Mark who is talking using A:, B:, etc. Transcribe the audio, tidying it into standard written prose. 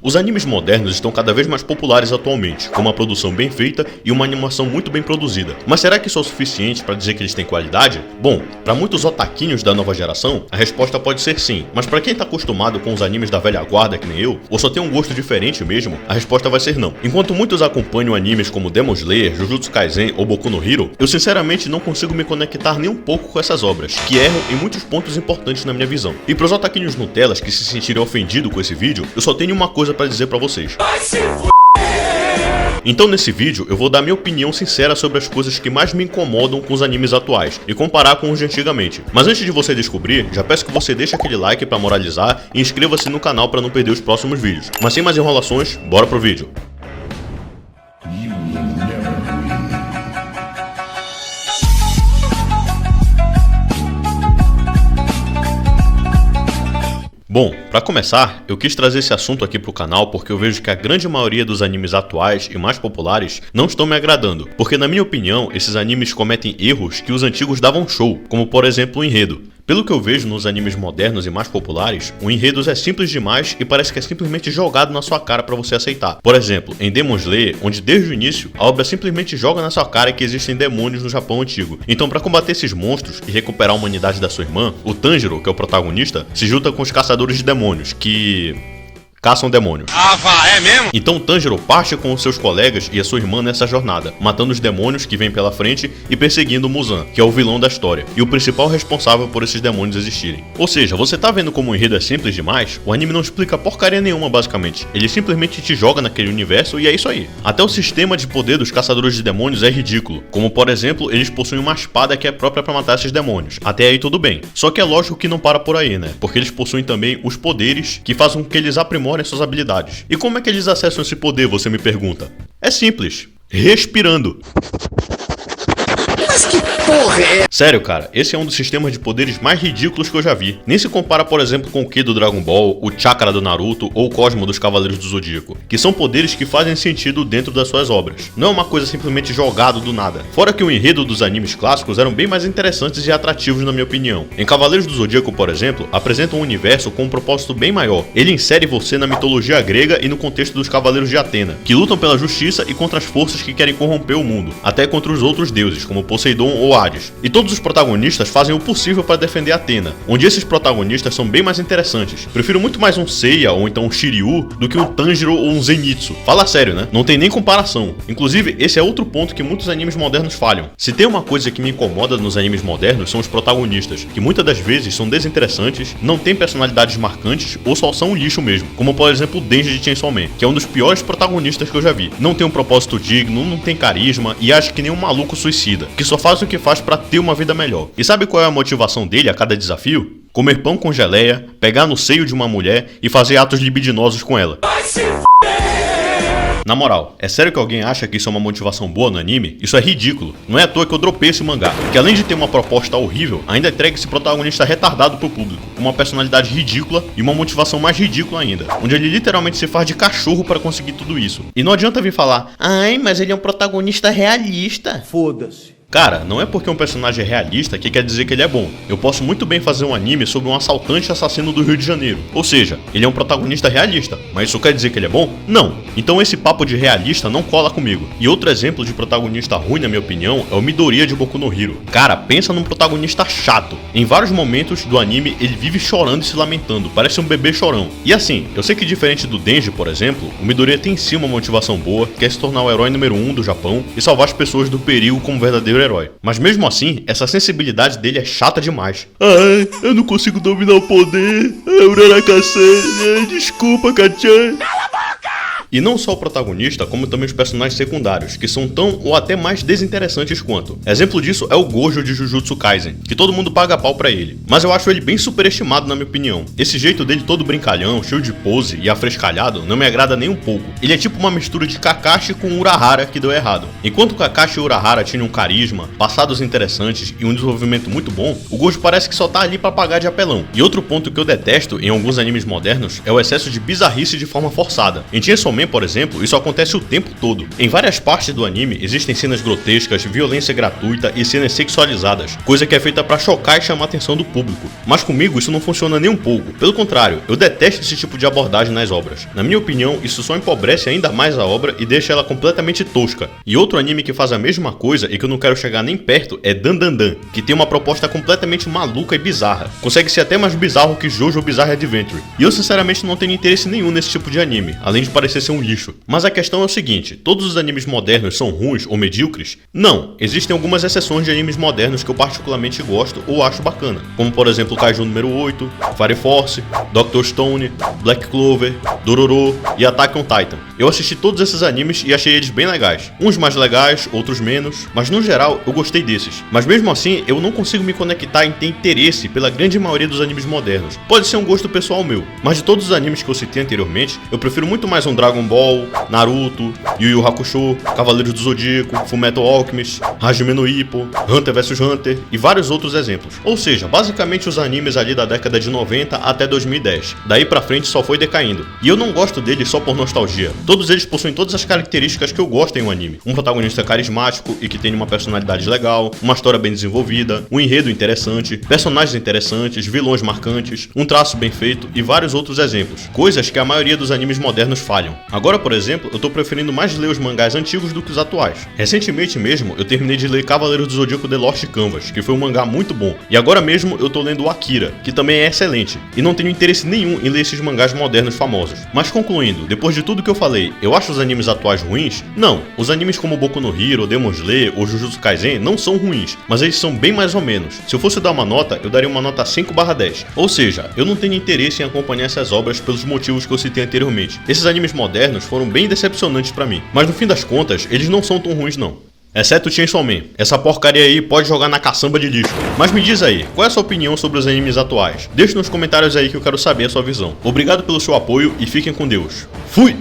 A: Os animes modernos estão cada vez mais populares atualmente, com uma produção bem feita e uma animação muito bem produzida. Mas será que isso é o suficiente para dizer que eles têm qualidade? Bom, para muitos otaquinhos da nova geração, a resposta pode ser sim. Mas para quem tá acostumado com os animes da velha guarda que nem eu, ou só tem um gosto diferente mesmo, a resposta vai ser não. Enquanto muitos acompanham animes como Demon Slayer, Jujutsu Kaisen ou Boku no Hero, eu sinceramente não consigo me conectar nem um pouco com essas obras, que erram em muitos pontos importantes na minha visão. E pros otaquinhos Nutelas que se sentirem ofendidos com esse vídeo, eu só tenho uma coisa para dizer para vocês. Então nesse vídeo eu vou dar minha opinião sincera sobre as coisas que mais me incomodam com os animes atuais e comparar com os de antigamente. Mas antes de você descobrir, já peço que você deixe aquele like para moralizar e inscreva-se no canal para não perder os próximos vídeos. Mas sem mais enrolações, bora pro vídeo. Bom, para começar, eu quis trazer esse assunto aqui pro canal porque eu vejo que a grande maioria dos animes atuais e mais populares não estão me agradando, porque na minha opinião, esses animes cometem erros que os antigos davam show, como por exemplo o enredo. Pelo que eu vejo nos animes modernos e mais populares, o enredo é simples demais e parece que é simplesmente jogado na sua cara para você aceitar. Por exemplo, em Demon Slayer, onde desde o início, a obra simplesmente joga na sua cara que existem demônios no Japão antigo. Então para combater esses monstros e recuperar a humanidade da sua irmã, o Tanjiro, que é o protagonista, se junta com os caçadores de demônios, que caçam demônios.
B: É mesmo?
A: Então Tanjiro parte com os seus colegas e a sua irmã nessa jornada, matando os demônios que vêm pela frente e perseguindo Muzan, que é o vilão da história, e o principal responsável por esses demônios existirem. Ou seja, você tá vendo como o enredo é simples demais? O anime não explica porcaria nenhuma basicamente, ele simplesmente te joga naquele universo e é isso aí. Até o sistema de poder dos caçadores de demônios é ridículo, como por exemplo, eles possuem uma espada que é própria para matar esses demônios. Até aí tudo bem, só que é lógico que não para por aí, né? Porque eles possuem também os poderes que fazem com que eles aprimorem suas habilidades. E como é que eles acessam esse poder, você me pergunta? É simples, respirando.
B: Mas que porra é?
A: Sério, cara, esse é um dos sistemas de poderes mais ridículos que eu já vi. Nem se compara, por exemplo, com o Ki do Dragon Ball, o Chakra do Naruto ou o Cosmo dos Cavaleiros do Zodíaco, que são poderes que fazem sentido dentro das suas obras. Não é uma coisa simplesmente jogado do nada. Fora que o enredo dos animes clássicos eram bem mais interessantes e atrativos na minha opinião. Em Cavaleiros do Zodíaco, por exemplo, apresenta um universo com um propósito bem maior. Ele insere você na mitologia grega e no contexto dos Cavaleiros de Atena, que lutam pela justiça e contra as forças que querem corromper o mundo, até contra os outros deuses, como Poseidon ou Hades. E todos os protagonistas fazem o possível para defender Atena, onde esses protagonistas são bem mais interessantes. Prefiro muito mais um Seiya ou então um Shiryu do que um Tanjiro ou um Zenitsu. Fala sério, né? Não tem nem comparação. Inclusive, esse é outro ponto que muitos animes modernos falham. Se tem uma coisa que me incomoda nos animes modernos são os protagonistas, que muitas das vezes são desinteressantes, não têm personalidades marcantes ou só são um lixo mesmo, como por exemplo o Denji de Chainsaw Man, que é um dos piores protagonistas que eu já vi. Não tem um propósito digno, não tem carisma e age que nem um maluco suicida, que só faz o que faz para ter uma vida melhor. E sabe qual é a motivação dele a cada desafio? Comer pão com geleia, pegar no seio de uma mulher e fazer atos libidinosos com ela. Na moral, é sério que alguém acha que isso é uma motivação boa no anime? Isso é ridículo. Não é à toa que eu dropei esse mangá, que além de ter uma proposta horrível, ainda entrega esse protagonista retardado pro público, com uma personalidade ridícula e uma motivação mais ridícula ainda, onde ele literalmente se faz de cachorro para conseguir tudo isso. E não adianta vir falar, ai, mas ele é um protagonista realista.
C: Foda-se.
A: Cara, não é porque um personagem é realista que quer dizer que ele é bom. Eu posso muito bem fazer um anime sobre um assaltante assassino do Rio de Janeiro. Ou seja, ele é um protagonista realista, mas isso quer dizer que ele é bom? Não. Então esse papo de realista não cola comigo. E outro exemplo de protagonista ruim, na minha opinião, é o Midoriya de Boku no Hero. Cara, pensa num protagonista chato. Em vários momentos do anime, ele vive chorando e se lamentando, parece um bebê chorão. E assim, eu sei que diferente do Denji, por exemplo, o Midoriya tem sim uma motivação boa, que é se tornar o herói número 1 do Japão e salvar as pessoas do perigo como verdadeiro herói. Mas mesmo assim, essa sensibilidade dele é chata demais. Ai, eu não consigo dominar o poder. Desculpa, Kachan. E não só o protagonista, como também os personagens secundários, que são tão ou até mais desinteressantes quanto. Exemplo disso é o Gojo de Jujutsu Kaisen, que todo mundo paga pau pra ele. Mas eu acho ele bem superestimado na minha opinião. Esse jeito dele todo brincalhão, cheio de pose e afrescalhado não me agrada nem um pouco. Ele é tipo uma mistura de Kakashi com Urahara que deu errado. Enquanto Kakashi e Urahara tinham um carisma, passados interessantes e um desenvolvimento muito bom, o Gojo parece que só tá ali pra pagar de apelão. E outro ponto que eu detesto em alguns animes modernos é o excesso de bizarrice de forma forçada. Em Chainsaw Man, Shonen, por exemplo, isso acontece o tempo todo. Em várias partes do anime existem cenas grotescas, violência gratuita e cenas sexualizadas, coisa que é feita pra chocar e chamar a atenção do público. Mas comigo isso não funciona nem um pouco. Pelo contrário, eu detesto esse tipo de abordagem nas obras. Na minha opinião, isso só empobrece ainda mais a obra e deixa ela completamente tosca. E outro anime que faz a mesma coisa e que eu não quero chegar nem perto é Dan Dan Dan, que tem uma proposta completamente maluca e bizarra. Consegue ser até mais bizarro que JoJo Bizarre Adventure. E eu sinceramente não tenho interesse nenhum nesse tipo de anime, além de parecer ser um lixo. Mas a questão é o seguinte, todos os animes modernos são ruins ou medíocres? Não, existem algumas exceções de animes modernos que eu particularmente gosto ou acho bacana, como por exemplo Kaiju número 8, Fire Force, Dr. Stone, Black Clover, Dororo e Attack on Titan. Eu assisti todos esses animes e achei eles bem legais. Uns mais legais, outros menos, mas no geral eu gostei desses. Mas mesmo assim, eu não consigo me conectar em ter interesse pela grande maioria dos animes modernos. Pode ser um gosto pessoal meu, mas de todos os animes que eu citei anteriormente, eu prefiro muito mais um Dragon Ball, Naruto, Yu Yu Hakusho, Cavaleiros do Zodíaco, Fullmetal Alchemist, Hajime no Ippo, Hunter vs Hunter e vários outros exemplos. Ou seja, basicamente os animes ali da década de 90 até 2010. Daí pra frente só foi decaindo. E eu não gosto deles só por nostalgia. Todos eles possuem todas as características que eu gosto em um anime. Um protagonista carismático e que tem uma personalidade legal, uma história bem desenvolvida, um enredo interessante, personagens interessantes, vilões marcantes, um traço bem feito e vários outros exemplos. Coisas que a maioria dos animes modernos falham. Agora, por exemplo, eu tô preferindo mais ler os mangás antigos do que os atuais. Recentemente mesmo, eu terminei de ler Cavaleiros do Zodíaco The Lost Canvas, que foi um mangá muito bom. E agora mesmo eu tô lendo Akira, que também é excelente. E não tenho interesse nenhum em ler esses mangás modernos famosos. Mas concluindo, depois de tudo que eu falei, eu acho os animes atuais ruins? Não, os animes como Boku no Hero, Demon Slayer ou Jujutsu Kaisen não são ruins, mas eles são bem mais ou menos. Se eu fosse dar uma nota, eu daria uma nota 5/10. Ou seja, eu não tenho interesse em acompanhar essas obras pelos motivos que eu citei anteriormente. Esses animes modernos foram bem decepcionantes pra mim, mas no fim das contas, eles não são tão ruins não. Exceto Chainsaw Man. Essa porcaria aí pode jogar na caçamba de lixo. Mas me diz aí, qual é a sua opinião sobre os animes atuais? Deixe nos comentários aí que eu quero saber a sua visão. Obrigado pelo seu apoio e fiquem com Deus. Fui!